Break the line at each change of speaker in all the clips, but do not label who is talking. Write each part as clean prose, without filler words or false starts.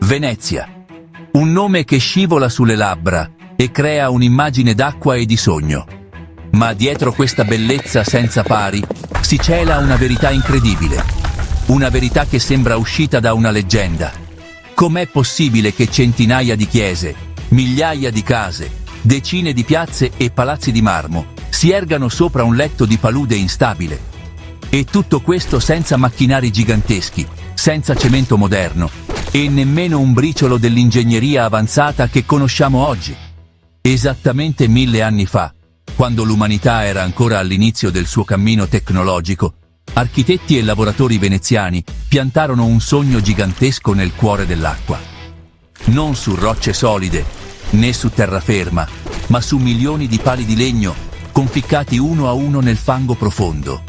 Venezia. Un nome che scivola sulle labbra e crea un'immagine d'acqua e di sogno. Ma dietro questa bellezza senza pari si cela una verità incredibile. Una verità che sembra uscita da una leggenda. Com'è possibile che centinaia di chiese, migliaia di case, decine di piazze e palazzi di marmo si ergano sopra un letto di palude instabile? E tutto questo senza macchinari giganteschi, senza cemento moderno e nemmeno un briciolo dell'ingegneria avanzata che conosciamo oggi. Esattamente 1000 anni fa, quando l'umanità era ancora all'inizio del suo cammino tecnologico, architetti e lavoratori veneziani piantarono un sogno gigantesco nel cuore dell'acqua. Non su rocce solide, né su terraferma, ma su milioni di pali di legno conficcati uno a uno nel fango profondo.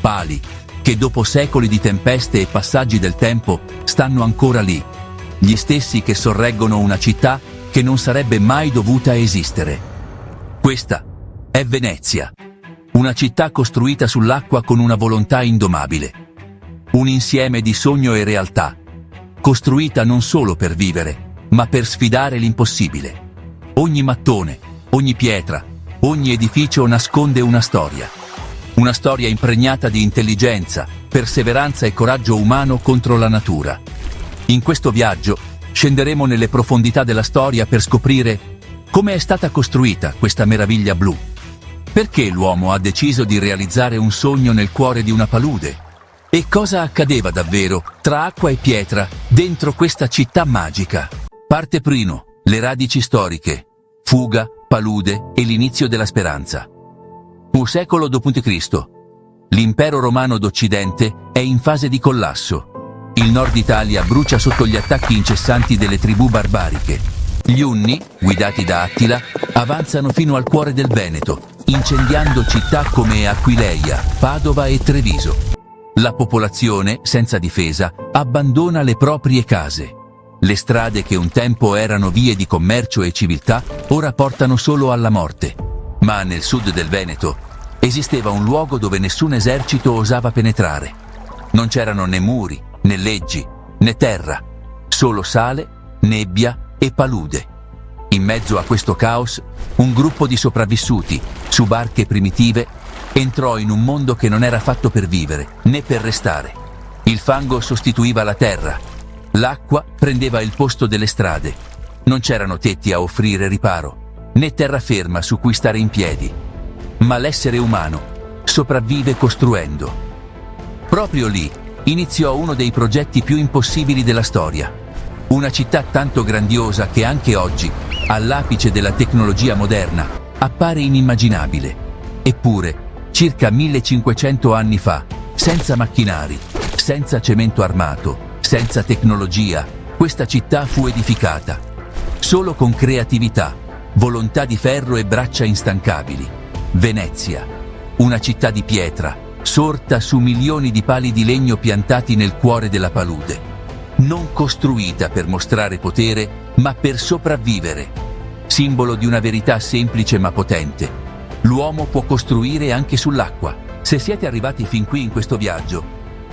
Pali che dopo secoli di tempeste e passaggi del tempo stanno ancora lì, gli stessi che sorreggono una città che non sarebbe mai dovuta esistere. Questa è Venezia, una città costruita sull'acqua con una volontà indomabile, un insieme di sogno e realtà, costruita non solo per vivere, ma per sfidare l'impossibile. Ogni mattone, ogni pietra, ogni edificio nasconde una storia impregnata di intelligenza, perseveranza e coraggio umano contro la natura. In questo viaggio scenderemo nelle profondità della storia per scoprire come è stata costruita questa meraviglia blu. Perché l'uomo ha deciso di realizzare un sogno nel cuore di una palude? E cosa accadeva davvero tra acqua e pietra dentro questa città magica? Parte primo, le radici storiche, fuga, palude e l'inizio della speranza. Un secolo d.C. L'impero romano d'Occidente è in fase di collasso. Il nord Italia brucia sotto gli attacchi incessanti delle tribù barbariche. Gli Unni, guidati da Attila, avanzano fino al cuore del Veneto, incendiando città come Aquileia, Padova e Treviso. La popolazione, senza difesa, abbandona le proprie case. Le strade che un tempo erano vie di commercio e civiltà, ora portano solo alla morte. Ma nel sud del Veneto esisteva un luogo dove nessun esercito osava penetrare. Non c'erano né muri, né leggi, né terra, solo sale, nebbia e palude. In mezzo a questo caos, un gruppo di sopravvissuti, su barche primitive, entrò in un mondo che non era fatto per vivere, né per restare. Il fango sostituiva la terra, l'acqua prendeva il posto delle strade. Non c'erano tetti a offrire riparo, né terraferma su cui stare in piedi. Ma l'essere umano sopravvive costruendo. Proprio lì iniziò uno dei progetti più impossibili della storia. Una città tanto grandiosa che anche oggi, all'apice della tecnologia moderna, appare inimmaginabile. Eppure, circa 1500 anni fa, senza macchinari, senza cemento armato, senza tecnologia, questa città fu edificata. Solo con creatività, volontà di ferro e braccia instancabili. Venezia, una città di pietra, sorta su milioni di pali di legno piantati nel cuore della palude. Non costruita per mostrare potere, ma per sopravvivere. Simbolo di una verità semplice ma potente. L'uomo può costruire anche sull'acqua. Se siete arrivati fin qui in questo viaggio,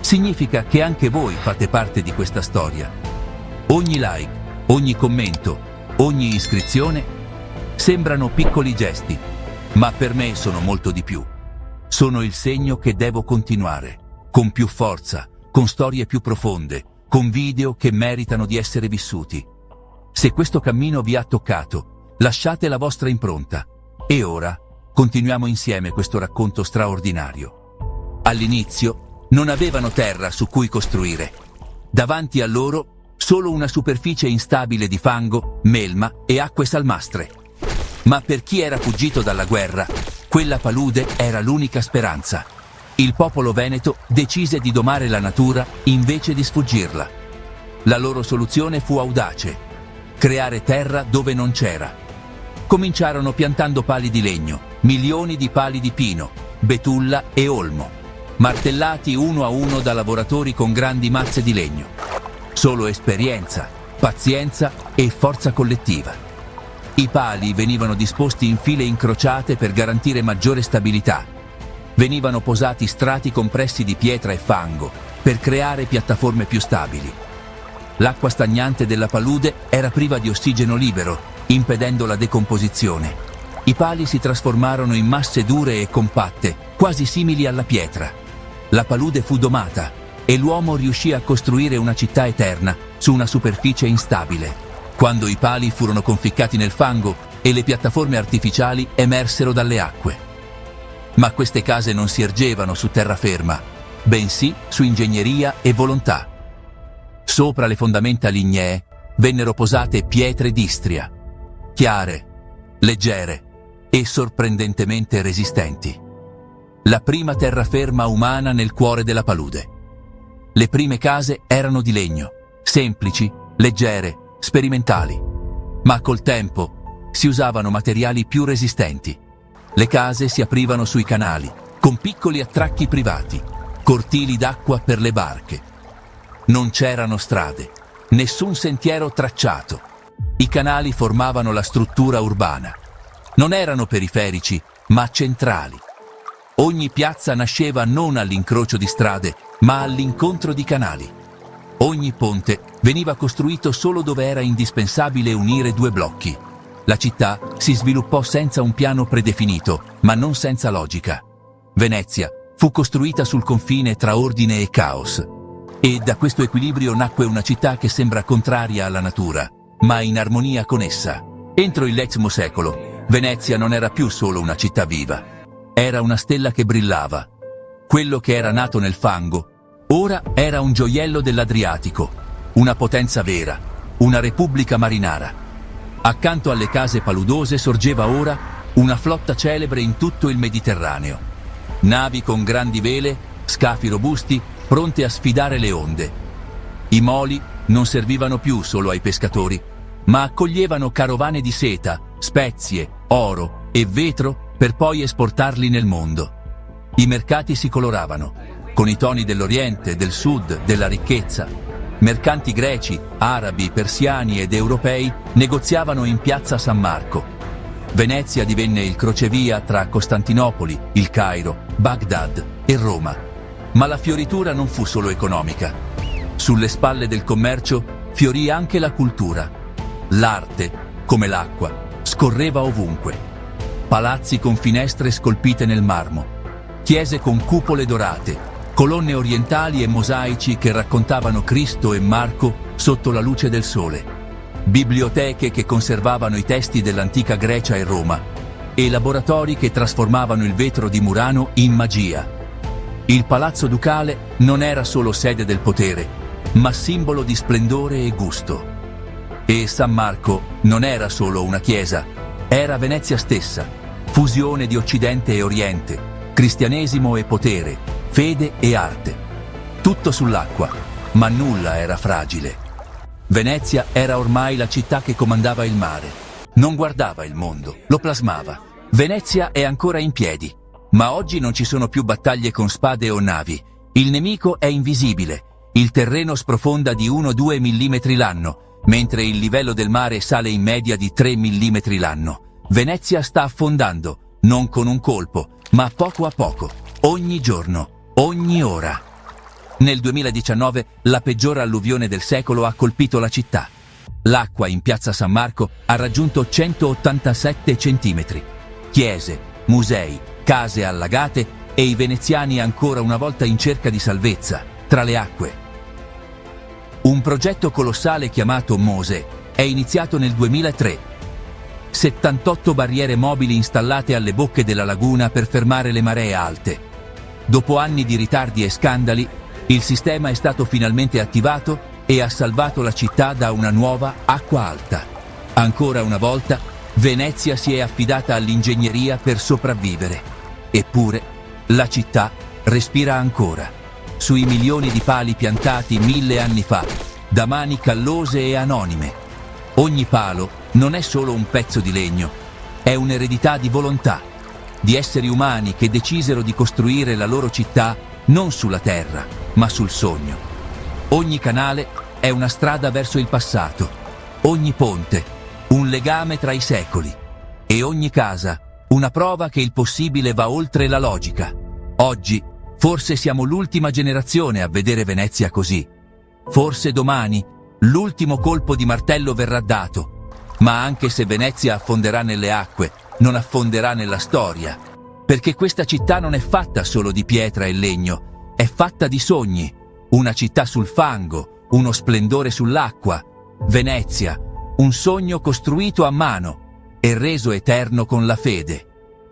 significa che anche voi fate parte di questa storia. Ogni like, ogni commento, ogni iscrizione sembrano piccoli gesti, ma per me sono molto di più. Sono il segno che devo continuare, con più forza, con storie più profonde, con video che meritano di essere vissuti. Se questo cammino vi ha toccato, lasciate la vostra impronta. E ora, continuiamo insieme questo racconto straordinario. All'inizio, non avevano terra su cui costruire. Davanti a loro, solo una superficie instabile di fango, melma e acque salmastre. Ma per chi era fuggito dalla guerra, quella palude era l'unica speranza. Il popolo veneto decise di domare la natura invece di sfuggirla. La loro soluzione fu audace: creare terra dove non c'era. Cominciarono piantando pali di legno, milioni di pali di pino, betulla e olmo, martellati uno a uno da lavoratori con grandi mazze di legno. Solo esperienza, pazienza e forza collettiva. I pali venivano disposti in file incrociate per garantire maggiore stabilità. Venivano posati strati compressi di pietra e fango per creare piattaforme più stabili. L'acqua stagnante della palude era priva di ossigeno libero, impedendo la decomposizione. I pali si trasformarono in masse dure e compatte, quasi simili alla pietra. La palude fu domata e l'uomo riuscì a costruire una città eterna su una superficie instabile. Quando i pali furono conficcati nel fango e le piattaforme artificiali emersero dalle acque. Ma queste case non si ergevano su terraferma, bensì su ingegneria e volontà. Sopra le fondamenta lignee vennero posate pietre d'Istria, chiare, leggere e sorprendentemente resistenti. La prima terraferma umana nel cuore della palude. Le prime case erano di legno, semplici, leggere, sperimentali, ma col tempo si usavano materiali più resistenti. Le case si aprivano sui canali, con piccoli attracchi privati, cortili d'acqua per le barche. Non c'erano strade, nessun sentiero tracciato. I canali formavano la struttura urbana. Non erano periferici, ma centrali. Ogni piazza nasceva non all'incrocio di strade, ma all'incontro di canali. Ogni ponte veniva costruito solo dove era indispensabile unire due blocchi. La città si sviluppò senza un piano predefinito, ma non senza logica. Venezia fu costruita sul confine tra ordine e caos. E da questo equilibrio nacque una città che sembra contraria alla natura, ma in armonia con essa. Entro il X secolo, Venezia non era più solo una città viva. Era una stella che brillava. Quello che era nato nel fango ora era un gioiello dell'Adriatico, una potenza vera, una repubblica marinara. Accanto alle case paludose sorgeva ora una flotta celebre in tutto il Mediterraneo. Navi con grandi vele, scafi robusti, pronte a sfidare le onde. I moli non servivano più solo ai pescatori, ma accoglievano carovane di seta, spezie, oro e vetro per poi esportarli nel mondo. I mercati si coloravano con i toni dell'Oriente, del Sud, della ricchezza. Mercanti greci, arabi, persiani ed europei negoziavano in piazza San Marco. Venezia divenne il crocevia tra Costantinopoli, il Cairo, Baghdad e Roma. Ma la fioritura non fu solo economica. Sulle spalle del commercio fiorì anche la cultura. L'arte, come l'acqua, scorreva ovunque. Palazzi con finestre scolpite nel marmo, chiese con cupole dorate, colonne orientali e mosaici che raccontavano Cristo e Marco sotto la luce del sole, biblioteche che conservavano i testi dell'antica Grecia e Roma, e laboratori che trasformavano il vetro di Murano in magia. Il Palazzo Ducale non era solo sede del potere, ma simbolo di splendore e gusto. E San Marco non era solo una chiesa, era Venezia stessa, fusione di Occidente e Oriente, cristianesimo e potere, fede e arte. Tutto sull'acqua, ma nulla era fragile. Venezia era ormai la città che comandava il mare. Non guardava il mondo, lo plasmava. Venezia è ancora in piedi, ma oggi non ci sono più battaglie con spade o navi. Il nemico è invisibile. Il terreno sprofonda di 1-2 millimetri l'anno, mentre il livello del mare sale in media di 3 millimetri l'anno. Venezia sta affondando, non con un colpo, ma poco a poco, ogni giorno. Ogni ora. Nel 2019 la peggiore alluvione del secolo ha colpito la città. L'acqua in piazza San Marco ha raggiunto 187 centimetri. Chiese, musei, case allagate e i veneziani ancora una volta in cerca di salvezza tra le acque. Un progetto colossale chiamato Mose è iniziato nel 2003. 78 barriere mobili installate alle bocche della laguna per fermare le maree alte. Dopo anni di ritardi e scandali, il sistema è stato finalmente attivato e ha salvato la città da una nuova acqua alta. Ancora una volta, Venezia si è affidata all'ingegneria per sopravvivere. Eppure, la città respira ancora. Sui milioni di pali piantati 1000 anni fa, da mani callose e anonime. Ogni palo non è solo un pezzo di legno, è un'eredità di volontà. Di esseri umani che decisero di costruire la loro città non sulla terra, ma sul sogno. Ogni canale è una strada verso il passato, ogni ponte un legame tra i secoli e ogni casa una prova che il possibile va oltre la logica. Oggi forse siamo l'ultima generazione a vedere Venezia così. Forse domani L'ultimo colpo di martello verrà dato, ma anche se Venezia affonderà nelle acque, non affonderà nella storia, perché questa città non è fatta solo di pietra e legno, è fatta di sogni, una città sul fango, uno splendore sull'acqua. Venezia, un sogno costruito a mano e reso eterno con la fede.